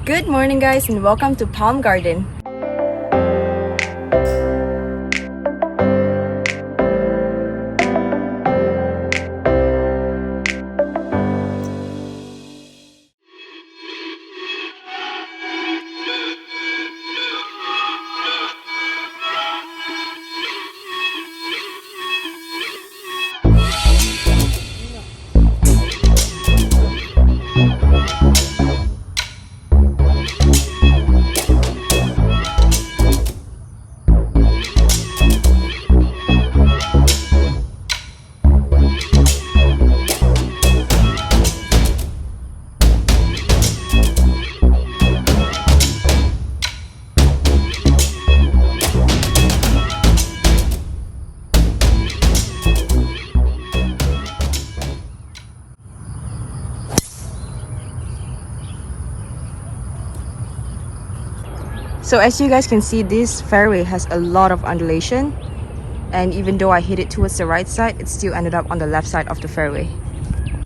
Good morning, guys, and welcome to Palm Garden. So as you guys can see, this fairway has a lot of undulation, and even though I hit it towards the right side, it still ended up on the left side of the fairway.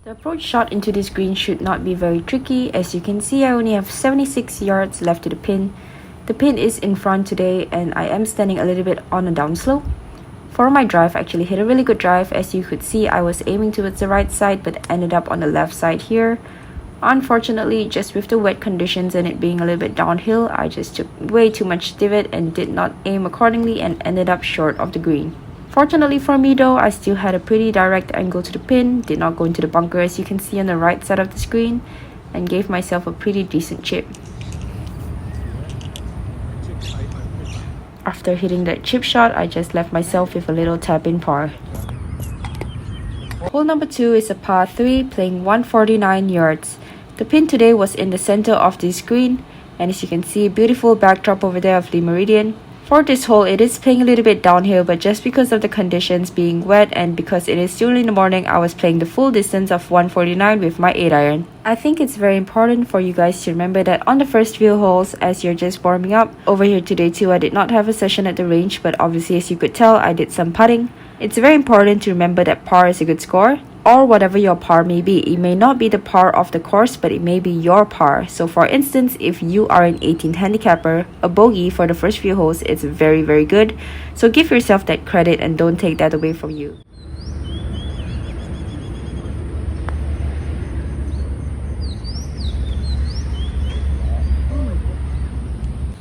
The approach shot into this green should not be very tricky. As you can see, I only have 76 yards left to the pin. The pin is in front today and I am standing a little bit on a downslope. For my drive, I actually hit a really good drive. As you could see, I was aiming towards the right side but ended up on the left side here. Unfortunately, just with the wet conditions and it being a little bit downhill, I just took way too much divot and did not aim accordingly and ended up short of the green. Fortunately for me though, I still had a pretty direct angle to the pin, did not go into the bunker as you can see on the right side of the screen, and gave myself a pretty decent chip. After hitting that chip shot, I just left myself with a little tap-in par. Hole number 2 is a par 3 playing 149 yards. The pin today was in the center of this green, and as you can see, beautiful backdrop over there of the meridian. For this hole, it is playing a little bit downhill, but just because of the conditions being wet and because it is still in the morning, I was playing the full distance of 149 with my 8-iron. I think it's very important for you guys to remember that on the first few holes, as you're just warming up. Over here today too, I did not have a session at the range, but obviously as you could tell, I did some putting. It's very important to remember that par is a good score, or whatever your par may be. It may not be the par of the course, but it may be your par. So for instance, if you are an 18th handicapper, a bogey for the first few holes is very, very good. So give yourself that credit and don't take that away from you.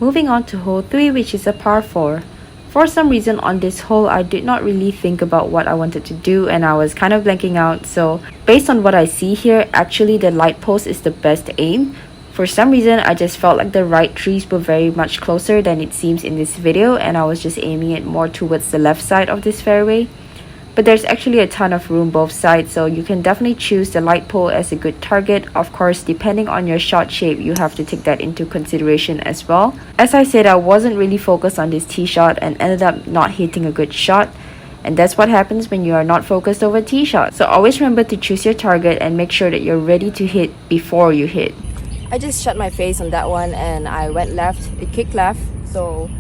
Moving on to hole 3, which is a par 4. For some reason on this hole, I did not really think about what I wanted to do and I was kind of blanking out. So based on what I see here, actually the light post is the best aim. For some reason, I just felt like the right trees were very much closer than it seems in this video, and I was just aiming it more towards the left side of this fairway. But there's actually a ton of room both sides, so you can definitely choose the light pole as a good target. Of course, depending on your shot shape, you have to take that into consideration as well. As I said, I wasn't really focused on this tee shot and ended up not hitting a good shot. And that's what happens when you are not focused over tee shot. So always remember to choose your target and make sure that you're ready to hit before you hit. I just shut my face on that one and I went left. It kicked left, so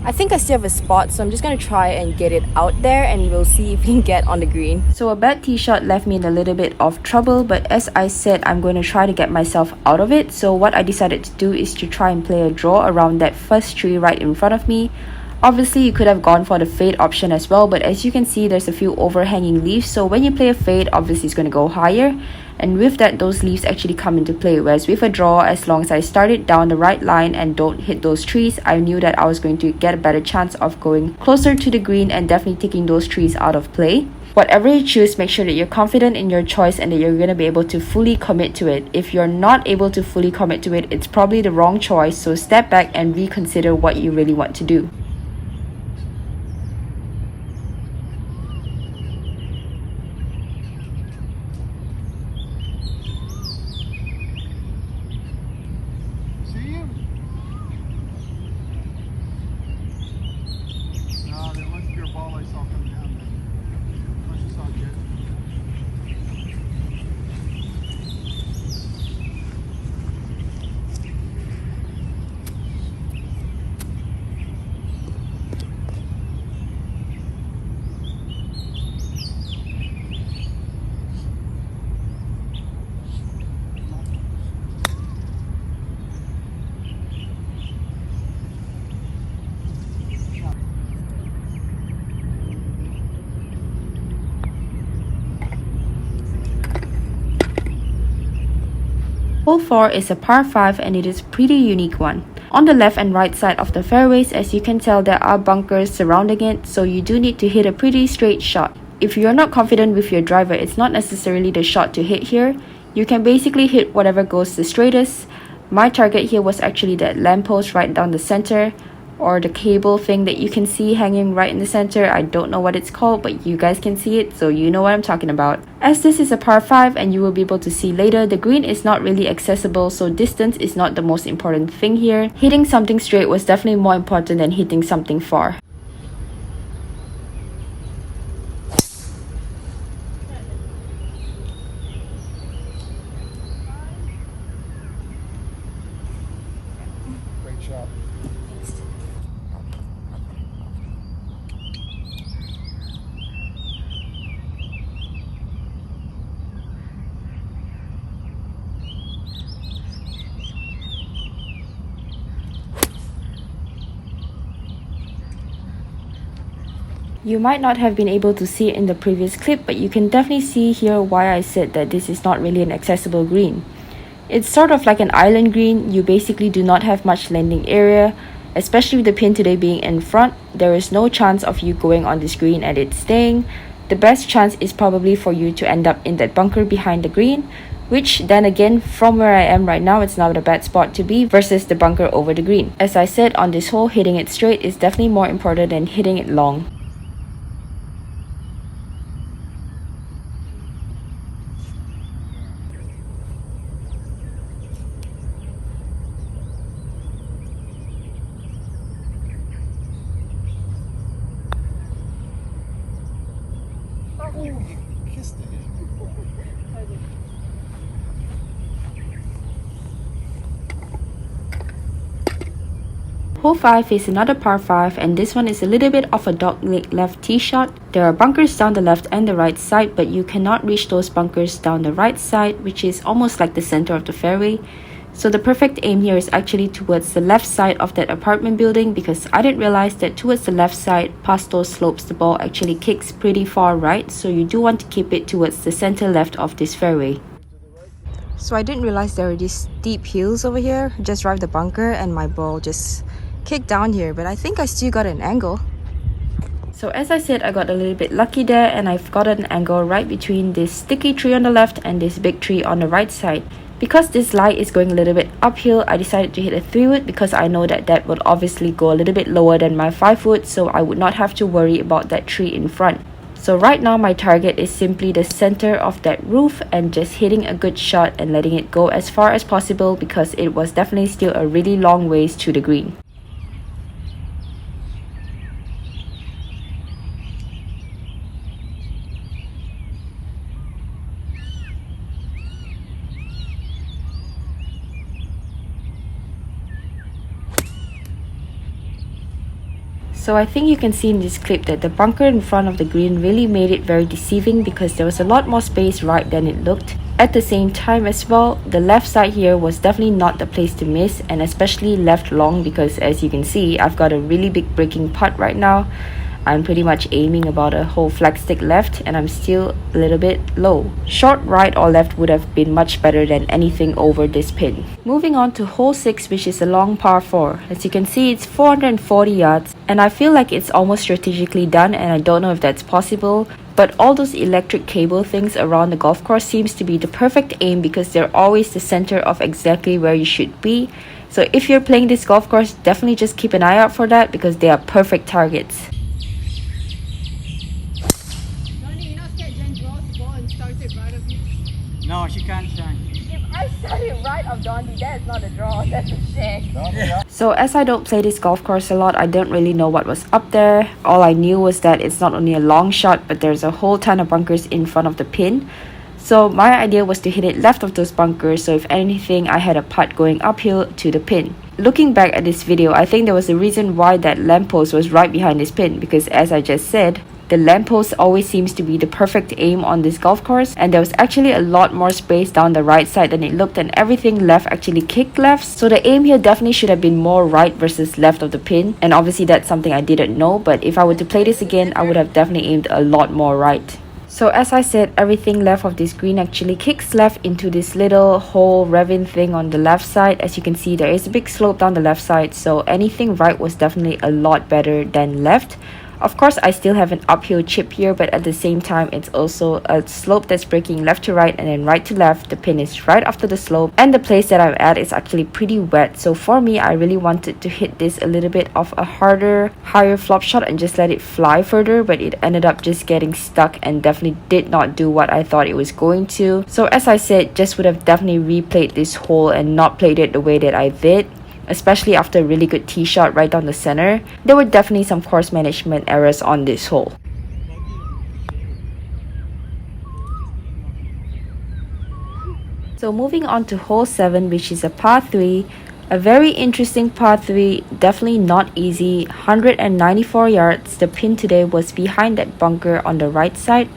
I think I still have a spot, so I'm just going to try and get it out there and we'll see if we can get on the green. So a bad tee shot left me in a little bit of trouble, but as I said, I'm going to try to get myself out of it. So what I decided to do is to try and play a draw around that first tree right in front of me. Obviously, you could have gone for the fade option as well, but as you can see, there's a few overhanging leaves. So when you play a fade, obviously it's going to go higher. And with that, those leaves actually come into play. Whereas with a draw, as long as I started down the right line and don't hit those trees, I knew that I was going to get a better chance of going closer to the green and definitely taking those trees out of play. Whatever you choose, make sure that you're confident in your choice and that you're going to be able to fully commit to it. If you're not able to fully commit to it, it's probably the wrong choice. So step back and reconsider what you really want to do. 4 is a par 5 and it is a pretty unique one. On the left and right side of the fairways, as you can tell, there are bunkers surrounding it, so you do need to hit a pretty straight shot. If you're not confident with your driver, it's not necessarily the shot to hit here. You can basically hit whatever goes the straightest. My target here was actually that lamppost right down the center, or the cable thing that you can see hanging right in the center. I don't know what it's called, but you guys can see it, so you know what I'm talking about. As this is a par 5 and you will be able to see later, the green is not really accessible, so distance is not the most important thing here. Hitting something straight was definitely more important than hitting something far. Great shot. You might not have been able to see it in the previous clip, but you can definitely see here why I said that this is not really an accessible green. It's sort of like an island green. You basically do not have much landing area, especially with the pin today being in front. There is no chance of you going on this green and it staying. The best chance is probably for you to end up in that bunker behind the green, which then again, from where I am right now, it's not a bad spot to be versus the bunker over the green. As I said, on this hole, hitting it straight is definitely more important than hitting it long. Oh, you kissed it. Hole 5 is another par 5, and this one is a little bit of a dogleg left tee shot. There are bunkers down the left and the right side, but you cannot reach those bunkers down the right side, which is almost like the center of the fairway. So the perfect aim here is actually towards the left side of that apartment building, because I didn't realize that towards the left side, past those slopes, the ball actually kicks pretty far right, so you do want to keep it towards the center left of this fairway. So I didn't realize there were these steep hills over here. Just drive the bunker and my ball just kicked down here, but I think I still got an angle. So as I said, I got a little bit lucky there, and I've got an angle right between this sticky tree on the left and this big tree on the right side. Because this lie is going a little bit uphill, I decided to hit a 3-wood because I know that that would obviously go a little bit lower than my 5-wood, so I would not have to worry about that tree in front. So right now my target is simply the center of that roof and just hitting a good shot and letting it go as far as possible, because it was definitely still a really long ways to the green. So I think you can see in this clip that the bunker in front of the green really made it very deceiving, because there was a lot more space right than it looked. At the same time as well, the left side here was definitely not the place to miss, and especially left long, because as you can see, I've got a really big breaking putt right now. I'm pretty much aiming about a whole flag stick left, and I'm still a little bit low. Short right or left would have been much better than anything over this pin. Moving on to hole 6, which is a long par 4. As you can see, it's 440 yards, and I feel like it's almost strategically done, and I don't know if that's possible. But all those electric cable things around the golf course seems to be the perfect aim, because they're always the center of exactly where you should be. So if you're playing this golf course, definitely just keep an eye out for that, because they are perfect targets. No, she can't shine. If I shot it right of Dondi, that's not a draw, that's a shame. So as I don't play this golf course a lot, I don't really know what was up there. All I knew was that it's not only a long shot, but there's a whole ton of bunkers in front of the pin. So my idea was to hit it left of those bunkers, so if anything, I had a putt going uphill to the pin. Looking back at this video, I think there was a reason why that lamppost was right behind this pin, because as I just said, the lamppost always seems to be the perfect aim on this golf course, and there was actually a lot more space down the right side than it looked, and everything left actually kicked left. So the aim here definitely should have been more right versus left of the pin, and obviously that's something I didn't know, but if I were to play this again, I would have definitely aimed a lot more right. So as I said, everything left of this green actually kicks left into this little hole ravine thing on the left side. As you can see, there is a big slope down the left side, so anything right was definitely a lot better than left. Of course, I still have an uphill chip here, but at the same time, it's also a slope that's breaking left to right and then right to left. The pin is right after the slope, and the place that I'm at is actually pretty wet. So for me, I really wanted to hit this a little bit of a harder, higher flop shot and just let it fly further, but it ended up just getting stuck and definitely did not do what I thought it was going to. So as I said, just would have definitely replayed this hole and not played it the way that I did. Especially after a really good tee shot right down the center. There were definitely some course management errors on this hole. So moving on to hole 7, which is a par 3. A very interesting par 3, definitely not easy. 194 yards. The pin today was behind that bunker on the right side.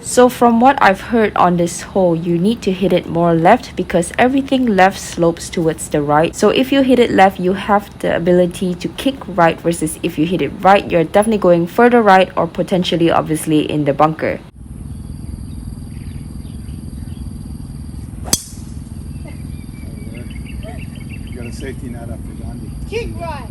So from what I've heard on this hole, you need to hit it more left because everything left slopes towards the right. So if you hit it left, you have the ability to kick right, versus if you hit it right, you're definitely going further right or potentially obviously in the bunker. You got a safety net up for Gandhi. Kick right.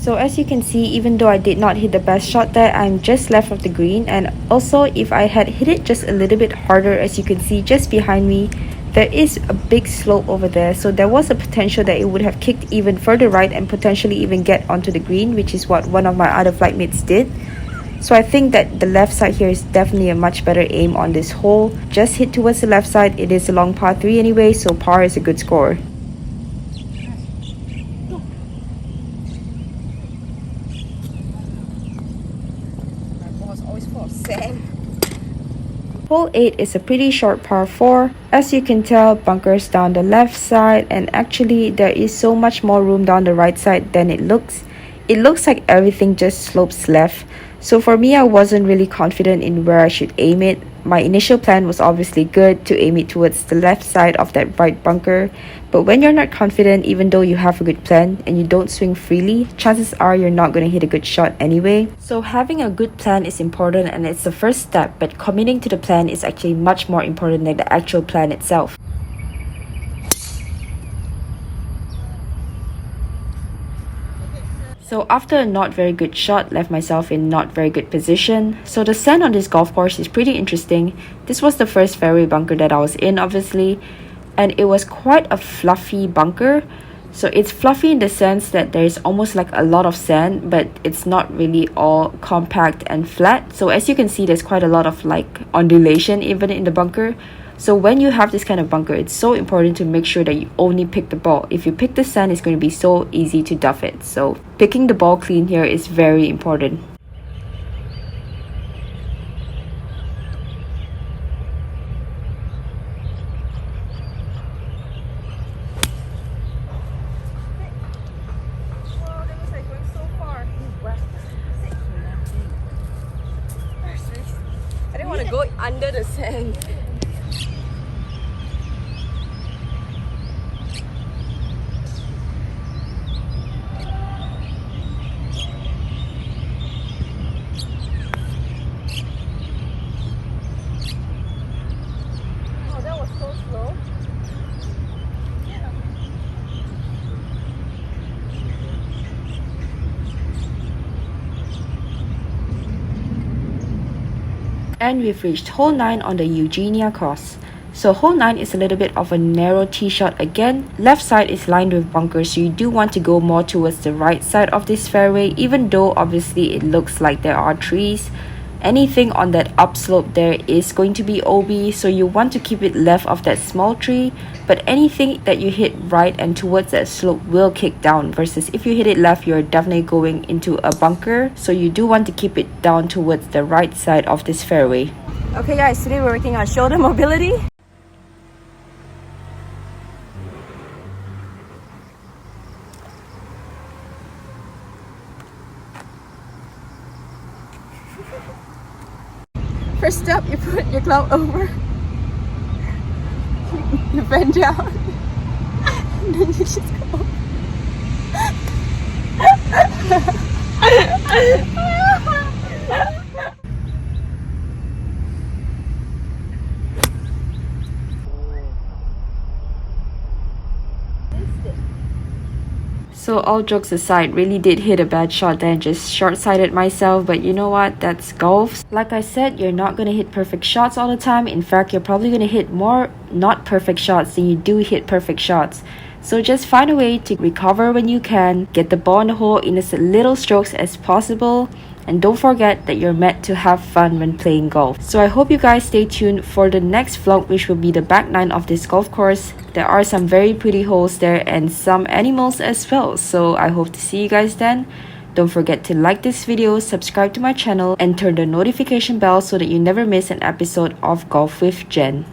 So as you can see, even though I did not hit the best shot there, I'm just left of the green. And also, if I had hit it just a little bit harder, as you can see just behind me, there is a big slope over there. So there was a potential that it would have kicked even further right and potentially even get onto the green, which is what one of my other flight mates did. So I think that the left side here is definitely a much better aim on this hole. Just hit towards the left side. It is a long par 3 anyway, so par is a good score. Hole 8 is a pretty short par 4. As you can tell, bunkers down the left side, and actually there is so much more room down the right side than it looks. It looks like everything just slopes left. So for me, I wasn't really confident in where I should aim it. My initial plan was obviously good to aim it towards the left side of that right bunker. But when you're not confident, even though you have a good plan and you don't swing freely, chances are you're not going to hit a good shot anyway. So having a good plan is important and it's the first step, but committing to the plan is actually much more important than the actual plan itself. So after a not very good shot, left myself in not very good position. So the sand on this golf course is pretty interesting. This was the first fairway bunker that I was in, obviously, and it was quite a fluffy bunker. So it's fluffy in the sense that there's almost like a lot of sand, but it's not really all compact and flat. So as you can see, there's quite a lot of like undulation even in the bunker. So when you have this kind of bunker, it's so important to make sure that you only pick the ball. If you pick the sand, it's going to be so easy to duff it. So picking the ball clean here is very important. I didn't want to go under the sand. Oh, that was so slow. And we've reached hole 9 on the Eugenia course. So hole 9 is a little bit of a narrow tee shot again. Left side is lined with bunkers, so you do want to go more towards the right side of this fairway, even though obviously it looks like there are trees. Anything on that upslope there is going to be OB, so you want to keep it left of that small tree, but anything that you hit right and towards that slope will kick down, versus if you hit it left, you're definitely going into a bunker. So you do want to keep it down towards the right side of this fairway. Okay guys, today we're working on shoulder mobility. First step, you put your glove over, you bend down, and then you just go. missed it. So all jokes aside, really did hit a bad shot there, just short-sighted myself, but you know what, that's golf. Like I said, you're not gonna hit perfect shots all the time. In fact, you're probably gonna hit more not perfect shots than you do hit perfect shots. So just find a way to recover when you can, get the ball in the hole in as little strokes as possible, and don't forget that you're meant to have fun when playing golf. So I hope you guys stay tuned for the next vlog, which will be the back nine of this golf course. There are some very pretty holes there and some animals as well. So I hope to see you guys then. Don't forget to like this video, subscribe to my channel, and turn the notification bell so that you never miss an episode of Golf with Jen.